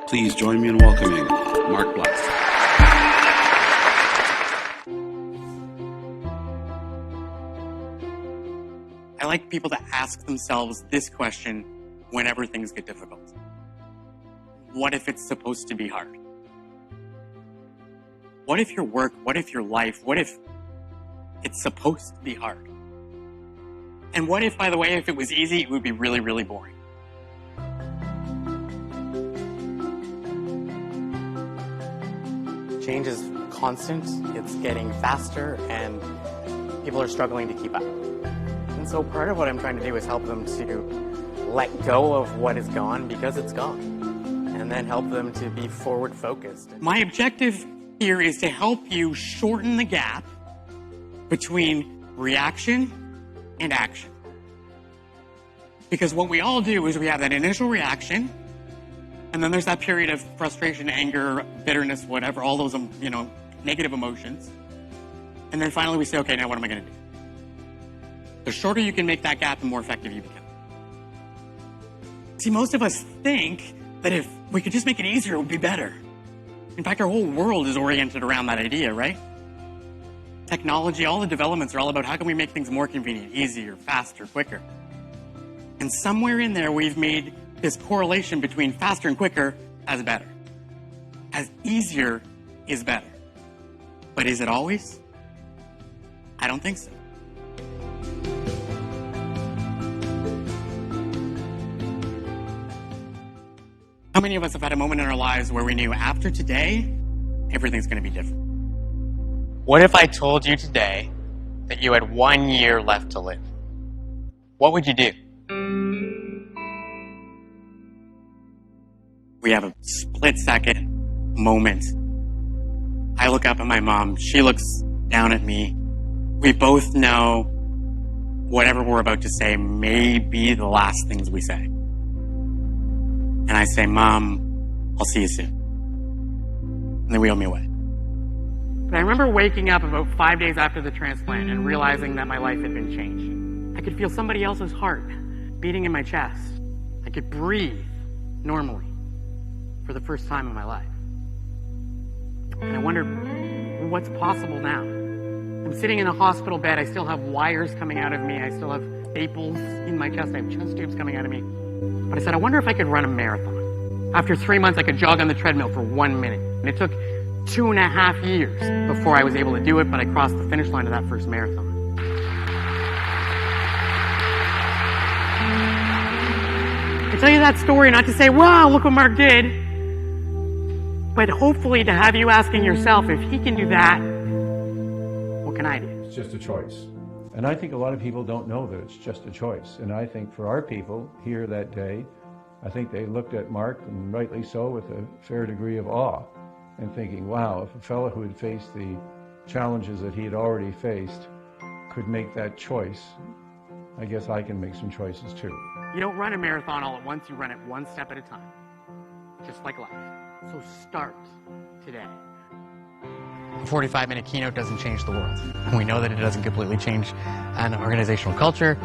Please join me in welcoming Mark Bless. I like people to ask themselves this question whenever things get difficult. What if it's supposed to be hard? What if your work, what if your life, what if it's supposed to be hard? And what if, by the way, if it was easy, it would be really, really boring? Change is constant, it's getting faster, and people are struggling to keep up. And so part of what I'm trying to do is help them to let go of what is gone because it's gone, and then help them to be forward focused. My objective here is to help you shorten the gap between reaction and action. Because what we all do is we have that initial reaction, and then there's that period of frustration, anger, bitterness, whatever, all those, negative emotions. And then finally we say, okay, now what am I going to do? The shorter you can make that gap, the more effective you become. See, most of us think that if we could just make it easier, it would be better. In fact, our whole world is oriented around that idea, right? Technology, all the developments are all about how can we make things more convenient, easier, faster, quicker. And somewhere in there, we've made this correlation between faster and quicker as better. As easier is better. But is it always? I don't think so. How many of us have had a moment in our lives where we knew after today, everything's going to be different? What if I told you today that you had 1 year left to live? What would you do? We have a split-second moment. I look up at my mom. She looks down at me. We both know whatever we're about to say may be the last things we say. And I say, Mom, I'll see you soon. And then we wheel me away. But I remember waking up about 5 days after the transplant and realizing that my life had been changed. I could feel somebody else's heart beating in my chest. I could breathe normally for the first time in my life. And I wondered, what's possible now? I'm sitting in a hospital bed. I still have wires coming out of me. I still have staples in my chest. I have chest tubes coming out of me. But I said, I wonder if I could run a marathon. After 3 months, I could jog on the treadmill for 1 minute. And it took 2.5 years before I was able to do it, but I crossed the finish line of that first marathon. I tell you that story not to say, wow, look what Mark did, but hopefully to have you asking yourself, if he can do that, what can I do? It's just a choice. And I think a lot of people don't know that it's just a choice. And I think for our people here that day, I think they looked at Mark, and rightly so, with a fair degree of awe, and thinking, wow, if a fellow who had faced the challenges that he had already faced could make that choice, I guess I can make some choices too. You don't run a marathon all at once, you run it one step at a time, just like life. So start today. A 45-minute keynote doesn't change the world. We know that it doesn't completely change an organizational culture.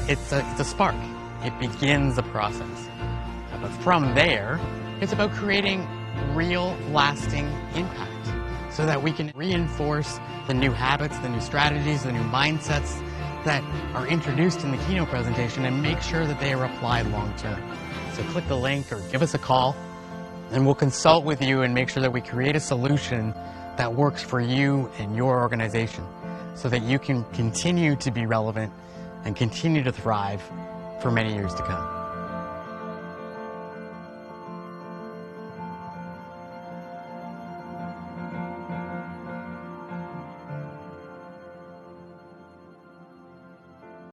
It's a spark. It begins a process. But from there, it's about creating real, lasting impact so that we can reinforce the new habits, the new strategies, the new mindsets that are introduced in the keynote presentation and make sure that they are applied long-term. So click the link or give us a call, and we'll consult with you and make sure that we create a solution that works for you and your organization so that you can continue to be relevant and continue to thrive for many years to come.